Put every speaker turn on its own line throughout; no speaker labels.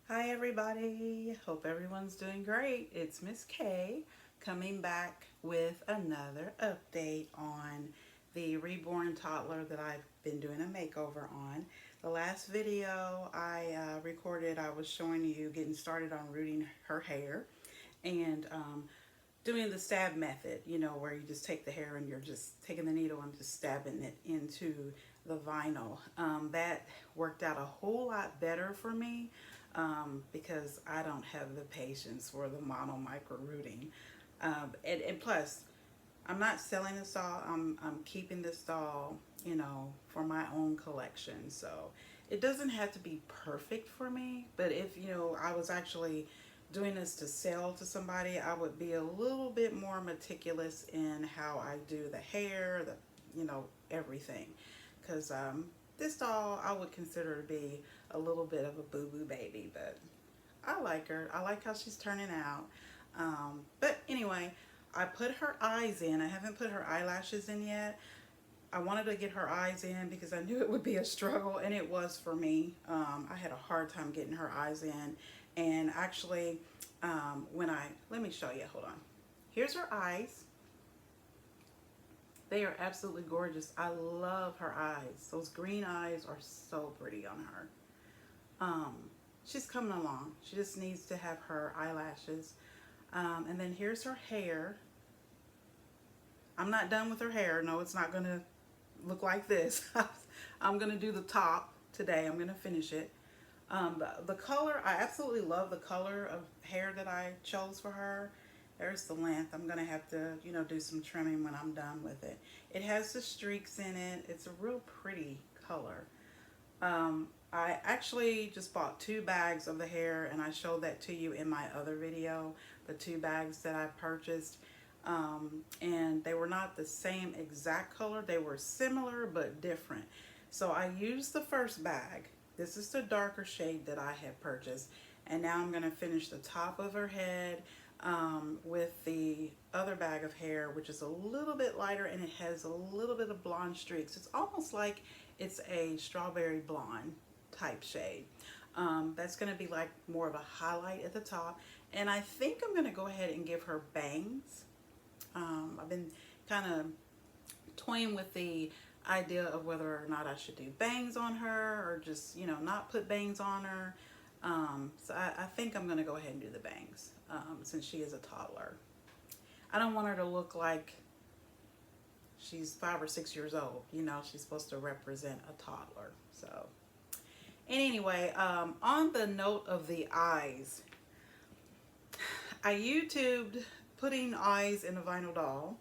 Hi everybody, hope everyone's doing great. It's Miss K coming back with another update on the Reborn Toddler that I've been doing a makeover on. The last video I recorded, I was showing you getting started on rooting her hair and doing the stab method, where you just take the hair and you're just taking the needle and just stabbing it into the vinyl. That worked out a whole lot better for me because I don't have the patience for the mono micro rooting. And plus, I'm not selling this doll. I'm keeping this doll, for my own collection. So it doesn't have to be perfect for me. But if I was actually doing this to sell to somebody, I would be a little bit more meticulous in how I do the hair, everything. Because this doll I would consider to be a little bit of a boo-boo baby, but I like her. I like how she's turning out. But anyway, I put her eyes in. I haven't put her eyelashes in yet. I wanted to get her eyes in because I knew it would be a struggle, and it was for me. I had a hard time getting her eyes in. And actually, let me show you, hold on. Here's her eyes. They are absolutely gorgeous. I love her eyes. Those green eyes are so pretty on her. Um, she's coming along. She just needs to have her eyelashes. And then here's her hair. I'm not done with her hair. No, it's not going to look like this. I'm going to do the top today. I'm going to finish it. The color, I absolutely love the color of hair that I chose for her. There's the length. I'm going to have to, do some trimming when I'm done with it. It has the streaks in it. It's a real pretty color. I actually just bought 2 bags of the hair, and I showed that to you in my other video, the 2 bags that I purchased. And they were not the same exact color. They were similar but different. So I used the first bag. This is the darker shade that I had purchased. And now I'm going to finish the top of her head with the other bag of hair, which is a little bit lighter, and it has a little bit of blonde streaks. It's almost like it's a strawberry blonde type shade. That's going to be like more of a highlight at the top. And I think I'm going to go ahead and give her bangs. I've been kind of toying with the idea of whether or not I should do bangs on her or just, not put bangs on her. So I think I'm going to go ahead and do the bangs since she is a toddler. I don't want her to look like she's 5 or 6 years old. She's supposed to represent a toddler. So, and anyway, on the note of the eyes, I YouTubed putting eyes in a vinyl doll,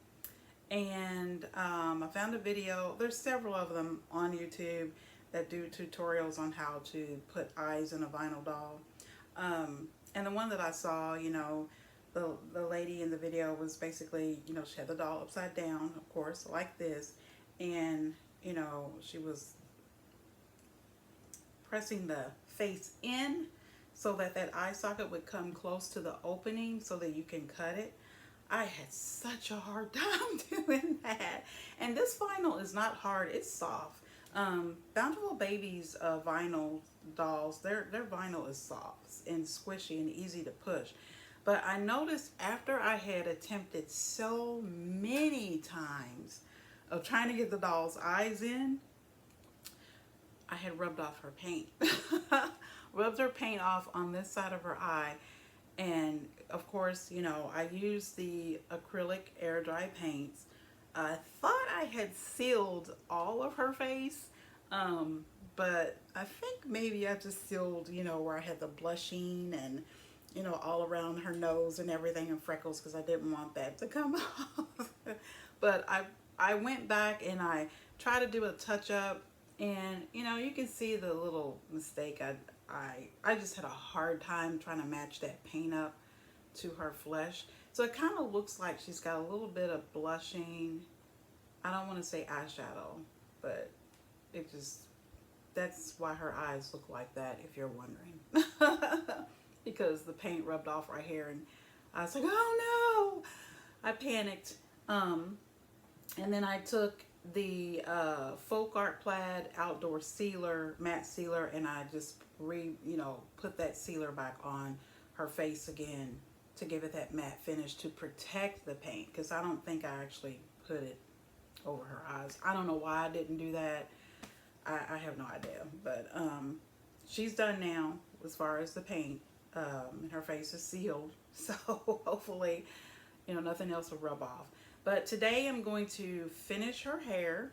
and I found a video. There's several of them on YouTube that do tutorials on how to put eyes in a vinyl doll. And the one that I saw, the lady in the video was basically, she had the doll upside down, of course, like this, and she was pressing the face in so that that eye socket would come close to the opening so that you can cut it. I had such a hard time doing that. And this vinyl is not hard, it's soft. Bountiful Babies vinyl dolls, their vinyl is soft and squishy and easy to push. But I noticed after I had attempted so many times of trying to get the doll's eyes in, I had rubbed off her paint. Rubbed her paint off on this side of her eye. And of course, I used the acrylic air dry paints. I thought I had sealed all of her face, but I think maybe I just sealed, where I had the blushing and, all around her nose and everything and freckles because I didn't want that to come off. But I went back and I tried to do a touch up, and, you can see the little mistake I just had a hard time trying to match that paint up to her flesh. So it kind of looks like she's got a little bit of blushing. I don't want to say eyeshadow, but that's why her eyes look like that, if you're wondering. Because the paint rubbed off right here, and I was like, oh no! I panicked. And then I took the Folk Art Plaid Outdoor Sealer, matte sealer, and I just put that sealer back on her face again to give it that matte finish to protect the paint, because I don't think I actually put it over her eyes. I don't know why I didn't do that. I have no idea, but she's done now as far as the paint. And her face is sealed, so hopefully, nothing else will rub off. But today I'm going to finish her hair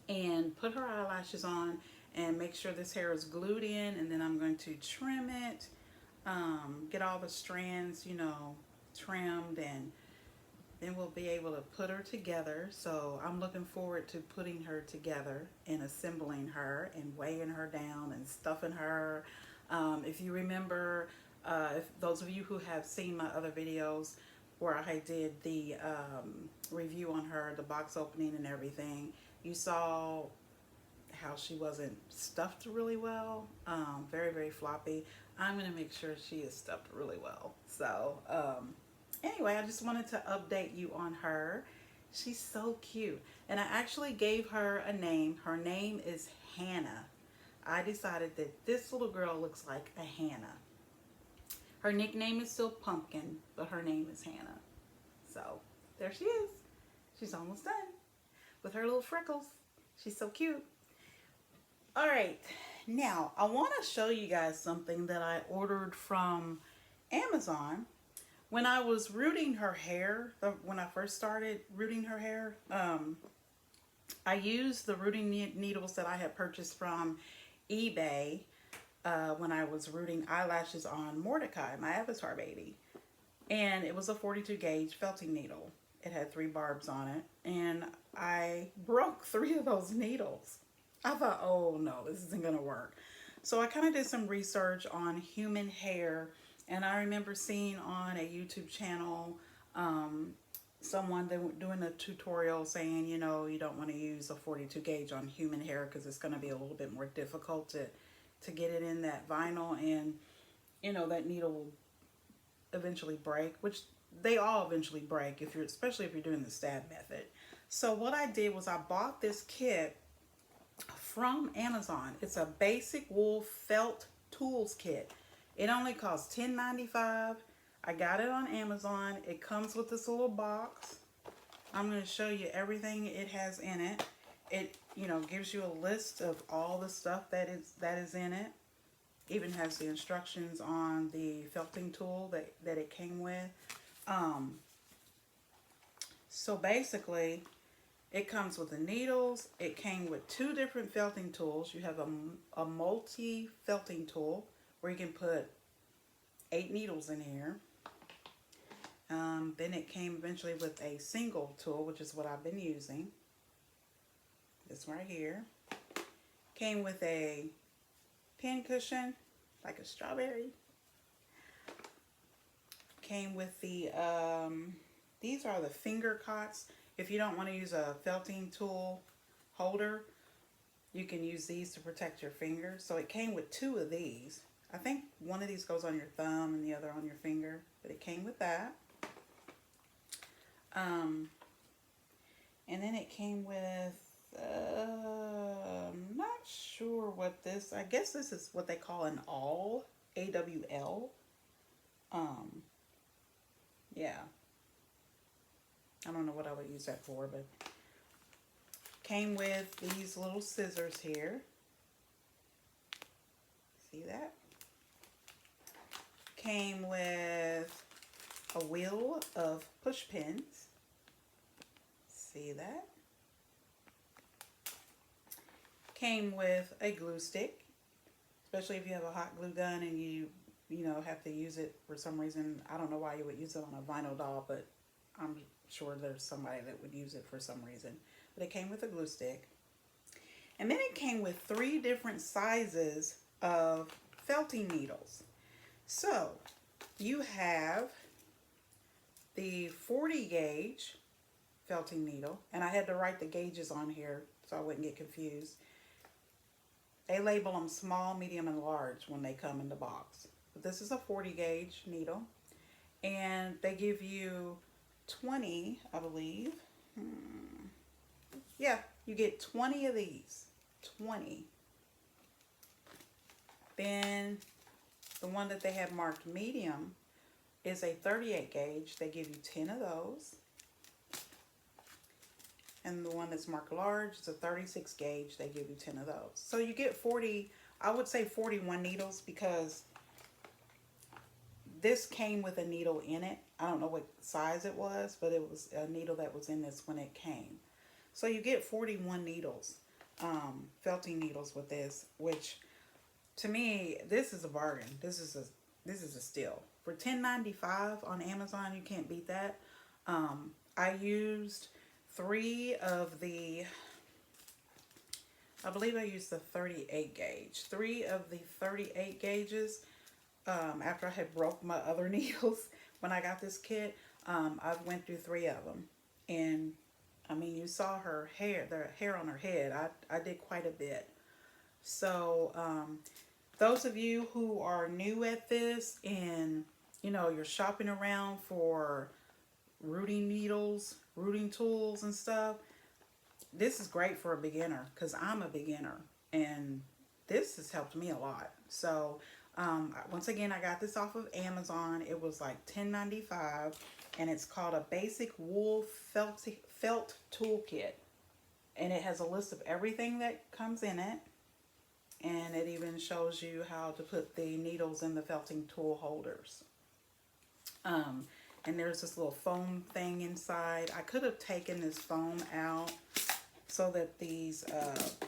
and put her eyelashes on and make sure this hair is glued in, and then I'm going to trim it, get all the strands, trimmed, and then we'll be able to put her together. So I'm looking forward to putting her together and assembling her and weighing her down and stuffing her. If you remember, if those of you who have seen my other videos where I did the review on her, the box opening and everything, you saw how she wasn't stuffed really well, very, very floppy. I'm going to make sure she is stuffed really well. So anyway, I just wanted to update you on her. She's so cute. And I actually gave her a name. Her name is Hannah. I decided that this little girl looks like a Hannah. Her nickname is still Pumpkin, but her name is Hannah. So there she is. She's almost done with her little freckles. She's so cute. All right, now I want to show you guys something that I ordered from Amazon. When I was rooting her hair, when I first started rooting her hair, I used the rooting needles that I had purchased from eBay when I was rooting eyelashes on Mordecai, my avatar baby. And it was a 42 gauge felting needle. It had 3 barbs on it, and I broke 3 of those needles. I thought, oh no, this isn't gonna work. So I kind of did some research on human hair, and I remember seeing on a YouTube channel someone doing a tutorial saying, you don't want to use a 42 gauge on human hair because it's going to be a little bit more difficult to get it in that vinyl, and that needle will eventually break, which they all eventually break, especially if you're doing the stab method. So what I did was I bought this kit from Amazon. It's a basic wool felt tools kit. It only costs $10.95. I got it on Amazon. It comes with this little box. I'm going to show you everything it has in it. It, gives you a list of all the stuff that is in it. Even has the instructions on the felting tool that it came with. So basically, it comes with the needles. It came with 2 different felting tools. You have a multi-felting tool where you can put 8 needles in here. Then it came eventually with a single tool, which is what I've been using. This right here. Came with a pin cushion, like a strawberry. Came with the, these are the finger cots. If you don't want to use a felting tool holder, you can use these to protect your fingers. So it came with 2 of these. I think one of these goes on your thumb and the other on your finger, but it came with that. And then it came with, I'm not sure what this, I guess this is what they call an awl, A-W-L. Yeah. I don't know what I would use that for, but came with these little scissors here. See that? Came with a wheel of push pins. See that? Came with a glue stick, especially if you have a hot glue gun and you have to use it for some reason. I don't know why you would use it on a vinyl doll, but I'm sure there's somebody that would use it for some reason. But it came with a glue stick. And then it came with 3 different sizes of felting needles. So you have the 40 gauge felting needle, and I had to write the gauges on here so I wouldn't get confused. They label them small, medium, and large when they come in the box. But this is a 40 gauge needle, and they give you 20, I believe. Yeah, you get 20 of these. 20. Then the one that they have marked medium is a 38 gauge. They give you 10 of those. And the one that's marked large is a 36 gauge. They give you 10 of those. So you get 40, I would say 41 needles, because this came with a needle in it. I don't know what size it was, but it was a needle that was in this when it came. So you get 41 needles, felting needles with this, which to me, this is a bargain. This is a steal. For $10.95 on Amazon, you can't beat that. I used 3 of the, I believe I used the 38 gauge. 3 of the 38 gauges after I had broke my other needles when I got this kit. I went through 3 of them. And I mean, you saw her hair, the hair on her head. I did quite a bit. So those of you who are new at this and, you know, you're shopping around for rooting needles, rooting tools and stuff, this is great for a beginner, because I'm a beginner and this has helped me a lot. So once again, I got this off of Amazon. It was like $10.95, and it's called a basic wool felt toolkit, and it has a list of everything that comes in it, and it even shows you how to put the needles in the felting tool holders. And there's this little foam thing inside. I could have taken this foam out so that these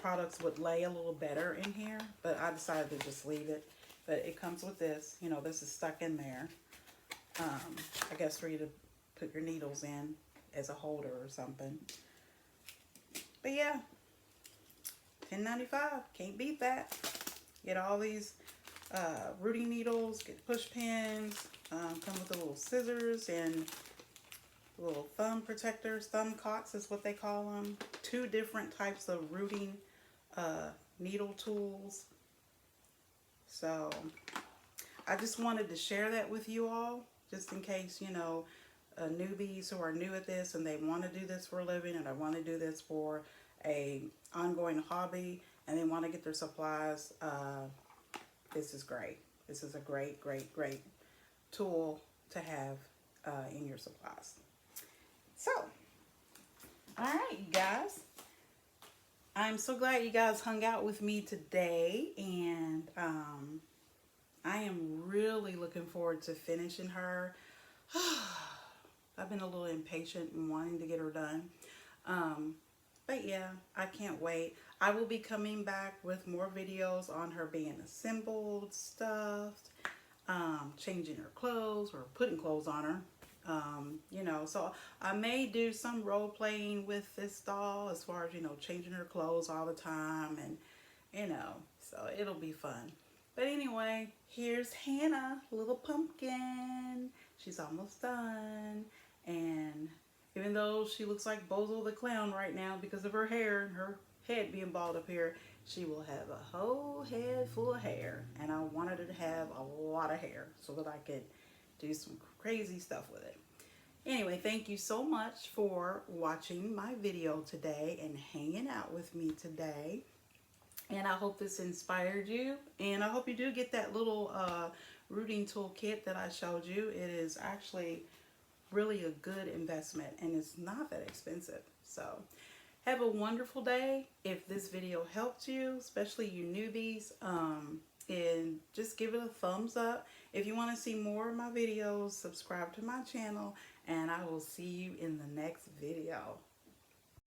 products would lay a little better in here, but I decided to just leave it. But it comes with this, you know, this is stuck in there. I guess for you to put your needles in as a holder or something. But yeah, $10.95, can't beat that. Get all these rooting needles, get push pins, come with the little scissors and little thumb protectors, thumb cocks is what they call them. 2 different types of rooting needle tools. So I just wanted to share that with you all, just in case, you know, newbies who are new at this and they want to do this for a living, and I want to do this for a ongoing hobby, and they want to get their supplies. This is great. This is a great tool to have in your supplies. So, all right, you guys. I'm so glad you guys hung out with me today, and I am really looking forward to finishing her. I've been a little impatient and wanting to get her done. But yeah, I can't wait. I will be coming back with more videos on her being assembled, stuffed, changing her clothes or putting clothes on her. You know, so I may do some role playing with this doll as far as, you know, changing her clothes all the time, and, you know, so it'll be fun. But anyway, here's Hannah, little pumpkin. She's almost done. And even though she looks like Bozo the Clown right now because of her hair and her head being bald up here, she will have a whole head full of hair. And I wanted her to have a lot of hair so that I could do some crazy stuff with it. Anyway, thank you so much for watching my video today and hanging out with me today. And I hope this inspired you. And I hope you do get that little rooting tool kit that I showed you. It is actually really a good investment, and it's not that expensive. So have a wonderful day. If this video helped you, especially you newbies, and just give it a thumbs up. If you want to see more of my videos, subscribe to my channel, and I will see you in the next video.